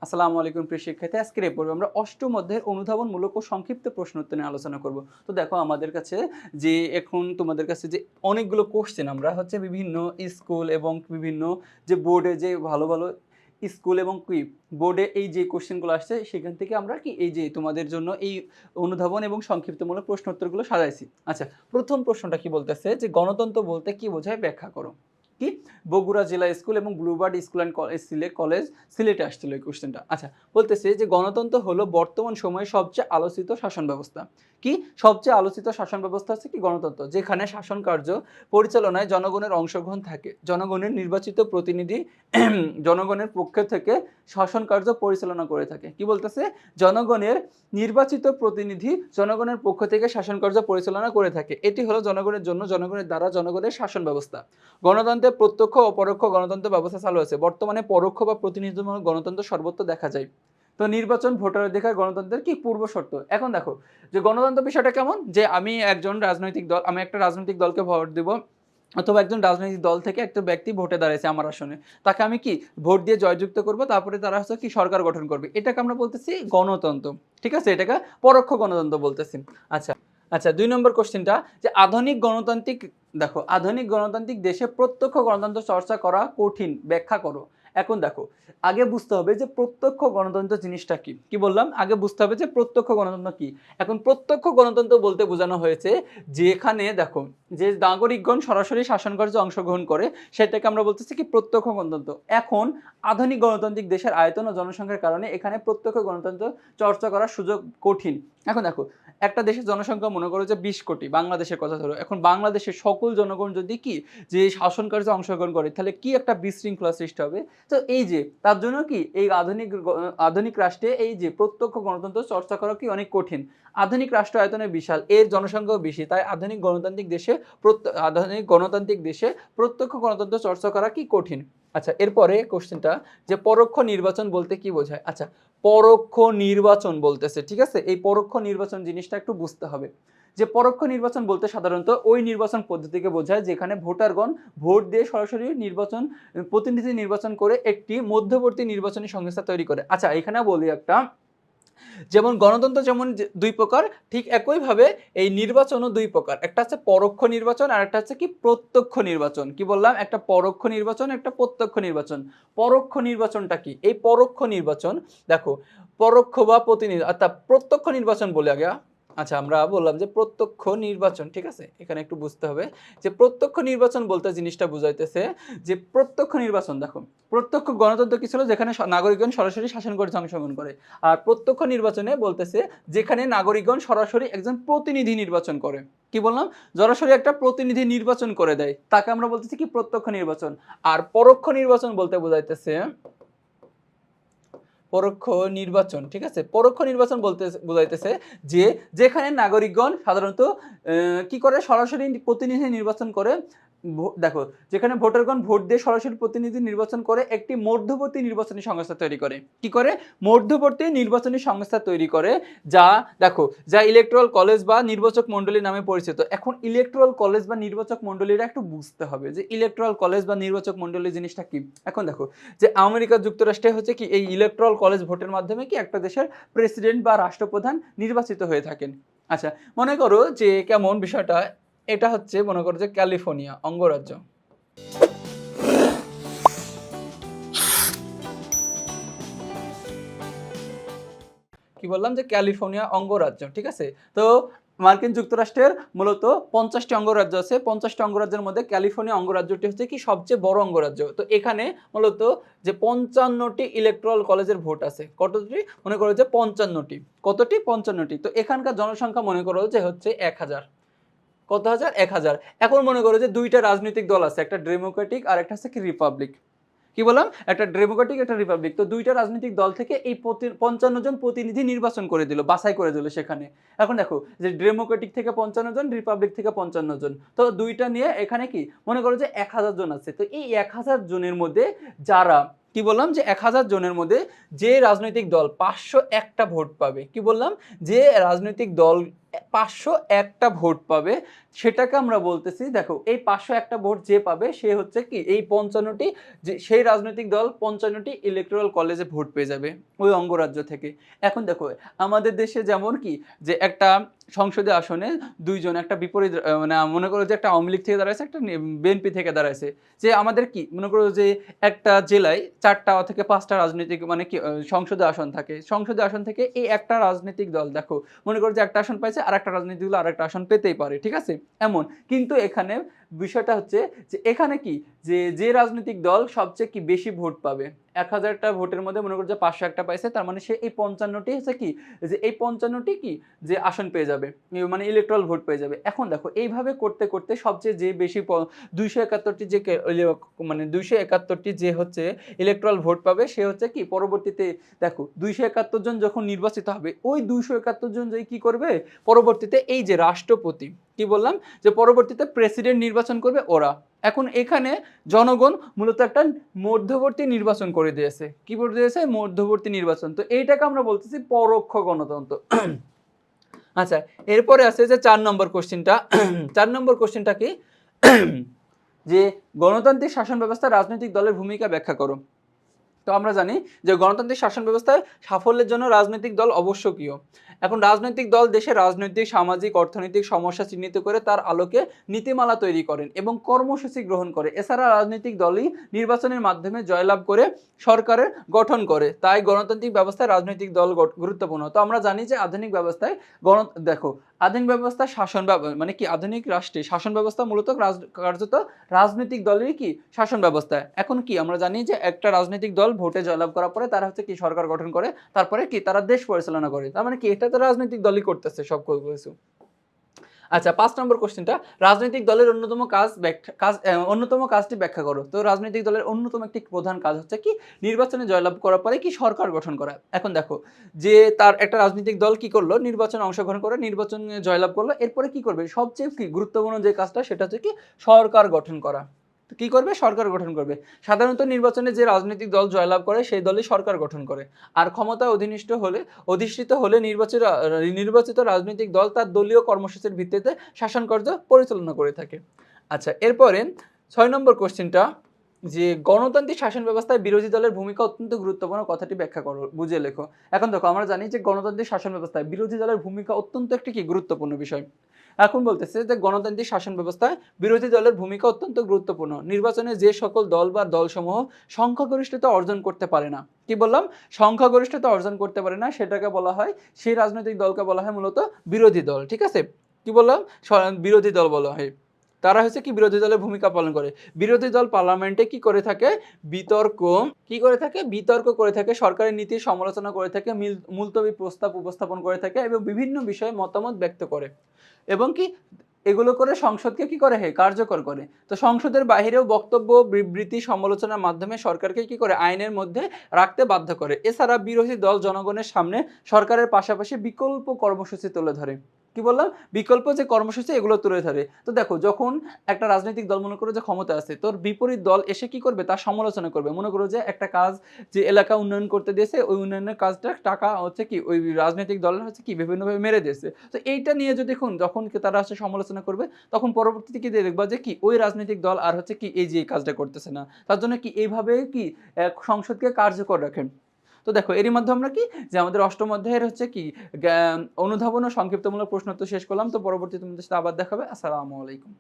আসসালামু আলাইকুম প্রিয় শিক্ষার্থী। আজকের এই পর্বে আমরা অষ্টম অধ্যায়ের অনুধাবনমূলক ও সংক্ষিপ্ত প্রশ্ন উত্তর নিয়ে আলোচনা করব। তো দেখো আমাদের কাছে যে এখন তোমাদের কাছে যে অনেকগুলো কোশ্চেন আমরা হচ্ছে বিভিন্ন স্কুল এবং বিভিন্ন যে বোর্ডে যে ভালো, ভালো স্কুল এবং বোর্ডে এই যে কোশ্চেনগুলো আসছে সেখান থেকে আমরা কি এই যে তোমাদের জন্য এই অনুধাবন এবং সংক্ষিপ্তমূলক প্রশ্ন উত্তরগুলো সাজাইছি। আচ্ছা, প্রথম প্রশ্নটা কি বলতেছে যে গণতন্ত্র বলতে কি বোঝায় ব্যাখ্যা করো। কি বগুড়া জেলা স্কুল এবং ব্লুবার্ড স্কুল অ্যান্ড কলেজ সিলেটে আসছিল এই কোশ্চেনটা। আচ্ছা, বলতেছে যে গণতন্ত্র হলো বর্তমান সময়ে সবচেয়ে আলোচিত শাসন ব্যবস্থা। কি সবচেয়ে আলোচিত শাসন ব্যবস্থা হচ্ছে কি গণতন্ত্র, যেখানে শাসন কার্য পরিচালনায় জনগণের অংশগ্রহণ থাকে। জনগণের নির্বাচিত প্রতিনিধি জনগণের পক্ষ থেকে শাসন কার্য পরিচালনা করে থাকে। কি বলতেছে, জনগণের নির্বাচিত প্রতিনিধি জনগণের পক্ষ থেকে শাসন কার্য পরিচালনা করে থাকে। এটি হলো জনগণের জন্য জনগণের দ্বারা জনগণের শাসন ব্যবস্থা। গণতন্ত্রে প্রত্যক্ষ ও পরোক্ষ গণতন্ত্র ব্যবস্থা চালু আছে। বর্তমানে পরোক্ষ বা প্রতিনিধিত্বমূলক গণতন্ত্র সর্বত্র দেখা যায়। তো নির্বাচন ভোটার অধিকার গণতন্ত্রের কি পূর্ব শর্ত। এখন দেখো যে গণতন্ত্র বিষয়টা কেমন, যে আমি একটা রাজনৈতিক দলকে ভোট দেব, অথবা একজন রাজনৈতিক দল থেকে একটা ব্যক্তি ভোটে দাঁড়াইছে আমার আসনে, তাকে আমি কি ভোট দিয়ে জয়যুক্ত করব, তারপরে তারা হচ্ছে কি সরকার গঠন করবে। এটাকে আমরা বলতেছি গণতন্ত্র। ঠিক আছে, এটাকে পরোক্ষ গণতন্ত্র বলতেছি। আচ্ছা আচ্ছা, 2 নম্বর কোশ্চেনটা যে আধুনিক গণতান্ত্রিক, দেখো আধুনিক গণতান্ত্রিক দেশে প্রত্যক্ষ গণতন্ত্র চর্চা করা কঠিন, ব্যাখ্যা করো। এখন দেখো আগে বুঝতে হবে যে প্রত্যক্ষ গণতন্ত্র জিনিসটা কি। কি বললাম, আগে বুঝতে হবে যে প্রত্যক্ষ গণতন্ত্র কি। এখন প্রত্যক্ষ গণতন্ত্র বলতে বোঝানো হয়েছে যেখানে দেখো যে নাগরিকগণ সরাসরি শাসন কার্যে অংশগ্রহণ করে, সেটাকে আমরা বলতেছি কি প্রত্যক্ষ গণতন্ত্র। এখন আধুনিক গণতান্ত্রিক দেশের আয়তন ও জনসংখ্যার কারণে এখানে প্রত্যক্ষ গণতন্ত্র চর্চা করার সুযোগ কঠিন। এখন দেখো একটা দেশের জনসংখ্যা মনে করো যে 20 কোটি, বাংলাদেশের কথা ধরো। এখন বাংলাদেশের সকল জনগণ যদি কি যে শাসন কার্যে অংশগ্রহণ করে, তাহলে কি একটা বিশৃঙ্খলা সৃষ্টি হবে। তো এই যে তার জন্য কি এই আধুনিক রাষ্ট্রে এই যে প্রত্যক্ষ গণতন্ত্র চর্চা করা কি অনেক কঠিন। আধুনিক রাষ্ট্র আয়তনে বিশাল, এর জনসংখ্যাও বেশি, তাই আধুনিক গণতান্ত্রিক দেশে প্রত্যক্ষ গণতন্ত্র চর্চা করা কি কঠিন। আচ্ছা, এরপরে কোশ্চেনটা যে পরোক্ষ নির্বাচন বলতে কি বোঝায়। আচ্ছা, পরোক্ষ নির্বাচন বলতেছে, ঠিক আছে, এই পরোক্ষ নির্বাচন জিনিসটা একটু বুঝতে হবে। যে পরোক্ষ নির্বাচন বলতে সাধারণত ওই নির্বাচন পদ্ধতিকে বোঝায় যেখানে ভোটারগণ ভোট দিয়ে সরাসরি প্রতিনিধি নির্বাচন করে একটি মধ্যবর্তী নির্বাচনী সংস্থা তৈরি করে। আচ্ছা, এখানে বলি একটা, যেমন গণতন্ত্র যেমন দুই প্রকার, ঠিক একইভাবে এই নির্বাচনও দুই প্রকার। একটা হচ্ছে পরোক্ষ নির্বাচন আর একটা হচ্ছে কি প্রত্যক্ষ নির্বাচন। কি বললাম, একটা পরোক্ষ নির্বাচন, একটা প্রত্যক্ষ নির্বাচন। পরোক্ষ নির্বাচনটা কি, এই পরোক্ষ নির্বাচন দেখো পরোক্ষ বা প্রতিনিধি, অর্থাৎ প্রত্যক্ষ নির্বাচন বলে আগে। আচ্ছা, আমরা বললাম যে প্রত্যক্ষ নির্বাচন, ঠিক আছে, এখানে একটু বুঝতে হবে যে প্রত্যক্ষ নির্বাচন বলতে জিনিসটা বুঝাইতেছে যে প্রত্যক্ষ নির্বাচন, দেখো প্রত্যক্ষ গণতন্ত্র কি ছিল, যেখানে নাগরিকগণ সরাসরি শাসন কার্যে অংশগ্রহণ করে। আর প্রত্যক্ষ নির্বাচনে বলতেছে যেখানে নাগরিকগণ সরাসরি একজন প্রতিনিধি নির্বাচন করে। কি বললাম, সরাসরি একটা প্রতিনিধি নির্বাচন করে দেয়, তাকে আমরা বলতেছি কি প্রত্যক্ষ নির্বাচন। আর পরোক্ষ নির্বাচন বলতে বোঝাইতেছে পরোক্ষ নির্বাচন, ঠিক আছে, পরোক্ষ নির্বাচন বলতে বোঝাইতেছে যে যেখানে নাগরিকগণ সাধারণত কি করে সরাসরি প্রতিনিধি নির্বাচন করে। দেখো যেখানে ভোটারগণ ভোট দিয়ে সরাসরি প্রতিনিধি নির্বাচন করে একটি মধ্যবর্তী নির্বাচনী সংস্থা তৈরি করে। কি করে, মধ্যবর্তী নির্বাচনী সংস্থা তৈরি করে, যা দেখো যা ইলেকট্রাল কলেজ বা নির্বাচক মণ্ডলী নামে পরিচিত। এখন ইলেকট্রাল কলেজ বা নির্বাচক মণ্ডলীরা একটু বুঝতে হবে যে ইলেকট্রাল কলেজ বা নির্বাচক মণ্ডলী জিনিসটা কি। এখন দেখো যে আমেরিকা যুক্তরাষ্ট্রে হচ্ছে কি এই ইলেকট্রাল কলেজ ভোটের মাধ্যমে কি একটা দেশের প্রেসিডেন্ট বা রাষ্ট্রপ্রধান নির্বাচিত হয়ে থাকেন। আচ্ছা, মনে করো যে কেমন বিষয়টা, এটা হচ্ছে মনে করো যে ক্যালিফোর্নিয়া অঙ্গরাজ্য। কি বললাম যে ক্যালিফোর্নিয়া অঙ্গরাজ্য, ঠিক আছে। তো মার্কিন যুক্তরাষ্ট্রের মূলত 50টি অঙ্গরাজ্য আছে। 50টি অঙ্গরাজ্যের মধ্যে ক্যালিফোর্নিয়া অঙ্গরাজ্যটি হচ্ছে কি সবচেয়ে বড় অঙ্গরাজ্য। তো এখানে মূলত যে 55টি ইলেকট্রাল কলেজের ভোট আছে। কতটি, মনে করো যে 55টি। কতটি, 55টি। তো এখানকার জনসংখ্যা মনে করো যে হচ্ছে 1000। কত হাজার, 1000। এখন মনে করো যে দুইটা রাজনৈতিক দল আছে, একটা ডেমোক্রেটিক আর একটা হচ্ছে কি রিপাবলিক। কি বললাম, একটা ডেমোক্রেটিক একটা রিপাবলিক। তো দুইটা রাজনৈতিক দল থেকে এই 55 জন প্রতিনিধি নির্বাচন করে দিল, বাছাই করে দিল সেখানে। এখন দেখো যে ডেমোক্রেটিক থেকে 55 জন, রিপাবলিক থেকে 55 জন, তো দুইটা নিয়ে এখানে কি মনে করো যে 1000 জন আছে। তো এই 1000 জনের মধ্যে যারা কি বললাম যে 1000 জনের মধ্যে যে রাজনৈতিক দল 501টা ভোট পাবে, কি বললাম যে রাজনৈতিক দল 501টা ভোট পাবে সেটাকে আমরা বলতেছি, দেখো এই 501টা ভোট যে পাবে সে হচ্ছে কি এই 55টি, যে সেই রাজনৈতিক দল 55টি ইলেকটোরাল কলেজে ভোট পেয়ে যাবে ওই অঙ্গরাজ্য থেকে। এখন দেখো আমাদের দেশে যেমন কি যে একটা সংসদীয় আসনে দুইজন, একটা বিপরীত মানে মনে করো যে একটা আওয়ামী লীগ থেকে দাঁড়াইছে, একটা বিএনপি থেকে দাঁড়াইছে, যে আমাদের কি মনে করো যে একটা জেলায় 4টা থেকে 5টা রাজনৈতিক মানে কি সংসদীয় আসন থাকে, সংসদীয় আসন থেকে এই একটা রাজনৈতিক দল দেখো মনে করো যে একটা আসন পাইছে আর একটা রাজনৈতিক দল আর একটা আসন পেতেই পারে, ঠিক আছে এমন। কিন্তু এখানে বিষয়টা হচ্ছে যে এখানে কি যে রাজনৈতিক দল সবচেয়ে কি বেশি ভোট পাবে, 1000টা ভোটের মধ্যে মনে করো যে 501টা পাইছে, তার মানে সে এই 55টি হচ্ছে কি যে এই 55টি কি যে আসন পেয়ে যাবে, মানে ইলেকট্রাল ভোট পেয়ে যাবে। এখন দেখো এইভাবে করতে করতে সবচেয়ে যে বেশি 271টি যে মানে 271টি যে হচ্ছে ইলেকট্রাল ভোট পাবে সে হচ্ছে কি পরবর্তীতে দেখো 271 জন যখন নির্বাচিত হবে ওই 271 জন যে কি করবে পরবর্তীতে এই যে রাষ্ট্রপতি, কি বললাম যে পরবর্তীতে প্রেসিডেন্ট নির্বাচন করবে ওরা। এখন এখানে জনগণ মূলত একটা মধ্যবর্তী নির্বাচন করে দিয়েছে, কি করে দিয়েছে মধ্যবর্তী নির্বাচন, তো এইটাকে আমরা বলতেছি পরোক্ষ গণতন্ত্র। আচ্ছা এরপরে আছে যে 4 নম্বর কোশ্চেনটা। 4 নম্বর কোশ্চেনটা কি যে গণতান্ত্রিক শাসন ব্যবস্থায় রাজনৈতিক দলের ভূমিকা ব্যাখ্যা করো। তো আমরা জানি যে গণতান্ত্রিক শাসন ব্যবস্থায় সাফল্যের জন্য রাজনৈতিক দল আবশ্যকীয়। এখন রাজনৈতিক দল দেশের রাজনৈতিক, সামাজিক, অর্থনৈতিক সমস্যা চিহ্নিত করে তার আলোকে নীতিমালা তৈরি করেন এবং কর্মসূচি গ্রহণ করে। এছাড়া রাজনৈতিক দলই নির্বাচনের মাধ্যমে জয়লাভ করে সরকারের গঠন করে। তাই গণতান্ত্রিক ব্যবস্থায় রাজনৈতিক দল গুরুত্বপূর্ণ। তো আমরা জানি যে আধুনিক ব্যবস্থায় দেখো আধুনিক ব্যবস্থা শাসন মানে কি আধুনিক রাষ্ট্রে শাসন ব্যবস্থা মূলত কার্যত রাজনৈতিক দলেরই কি শাসন ব্যবস্থা। এখন কি আমরা জানি যে একটা রাজনৈতিক দল ভোটে জয়লাভ করার পরে তারা হচ্ছে কি সরকার গঠন করে, তারপরে কি তারা দেশ পরিচালনা করে, তার মানে কি এটা তো রাজনৈতিক দলই করতেছে সব কিছু। আচ্ছা 5 নম্বর কোশ্চেনটা, রাজনৈতিক দলের অন্যতম অন্যতম কাজটি ব্যাখ্যা করো। তো রাজনৈতিক দলের অন্যতম একটি প্রধান কাজ হচ্ছে কি নির্বাচনে জয়লাভ করার পরে কি সরকার গঠন করা। এখন দেখো যে তার একটা রাজনৈতিক দল কি করলো নির্বাচনে অংশগ্রহণ করে নির্বাচনে জয়লাভ করলো, এরপরে কি করবে সবচেয়ে কি গুরুত্বপূর্ণ যে কাজটা সেটা হচ্ছে কি সরকার গঠন করা। কি করবে সরকার গঠন করবে। সাধারণত নির্বাচনে যে রাজনৈতিক দল জয়লাভ করে সেই দলই সরকার গঠন করে, আর ক্ষমতায় অধিষ্ঠিত হলে নির্বাচিত রাজনৈতিক দল তার দলীয় কর্মসূচির ভিত্তিতে শাসন কার্য পরিচালনা করে থাকে। আচ্ছা এরপরে 6 নম্বর কোশ্চেনটা যে গণতান্ত্রিক শাসন ব্যবস্থায় বিরোধী দলের ভূমিকা অত্যন্ত গুরুত্বপূর্ণ, কথাটি ব্যাখ্যা করো, বুঝে লেখো। এখন দেখো আমরা জানি যে গণতান্ত্রিক শাসন ব্যবস্থায় বিরোধী দলের ভূমিকা অত্যন্ত একটি কি গুরুত্বপূর্ণ বিষয়। এখন বলতেছে যে গণতান্ত্রিক শাসন ব্যবস্থায় বিরোধী দলের ভূমিকা অত্যন্ত গুরুত্বপূর্ণ। নির্বাচনে যে সকল দল বা দলসমূহ সংখ্যাগরিষ্ঠতা অর্জন করতে পারে না, কি বললাম সংখ্যাগরিষ্ঠতা অর্জন করতে পারে না সেটাকে বলা হয়, সেই রাজনৈতিক দলকে বলা হয় মূলত বিরোধী দল, ঠিক আছে। কি বললাম বিরোধী দল বলা হয়, তারা হচ্ছে কি বিরোধী দলের ভূমিকা পালন করে। বিরোধী দল পার্লামেন্টে কি করে থাকে বিতর্ক করে থাকে, সরকারের নীতির সমালোচনা করে থাকে, মুলতবি প্রস্তাব উপস্থাপন করে থাকে এবং বিভিন্ন বিষয়ে মতামত ব্যক্ত করে এবং কি এগুলো করে সংসদকে কি করে কার্যকর করে। তো সংসদের বাইরেও বক্তব্য, বিবৃতি, সমালোচনার মাধ্যমে সরকারকে কি করে আইনের মধ্যে রাখতে বাধ্য করে। এছাড়া বিরোধী দল জনগণের সামনে সরকারের পাশাপাশি বিকল্প কর্মসূচি তুলে ধরে, কি বললাম বিকল্প যে কর্মসূচি এগুলো তুলে ধরে। তো দেখো যখন একটা রাজনৈতিক দল মনে করো যে ক্ষমতা আছে, তোর বিপরীত দল এসে কি করবে তার সমালোচনা করবে। মনে করো যে একটা কাজ যে এলাকা উন্নয়ন করতে দিয়েছে ওই উন্নয়নের কাজটা টাকা হচ্ছে কি ওই রাজনৈতিক দলের হচ্ছে কি বিভিন্নভাবে মেরে দিয়েছে, তো এইটা নিয়ে যদি যখন তারা হচ্ছে সমালোচনা করবে তখন পরবর্তীতে কি দেখবা যে কি ওই রাজনৈতিক দল আর হচ্ছে কি এই যে এই কাজটা করতেছে না, তার জন্য কি এইভাবে কি সংসদকে কার্যকর রাখেন। তো দেখো এরই মাধ্যমে আমরা কি যে আমাদের অষ্টম অধ্যায়ের হচ্ছে কি অনুধাবন ও সংক্ষিপ্তমূলক প্রশ্ন তো শেষ করলাম। তো পরবর্তী তোমাদের সাথে আবার দেখাবে। আসসালামু আলাইকুম।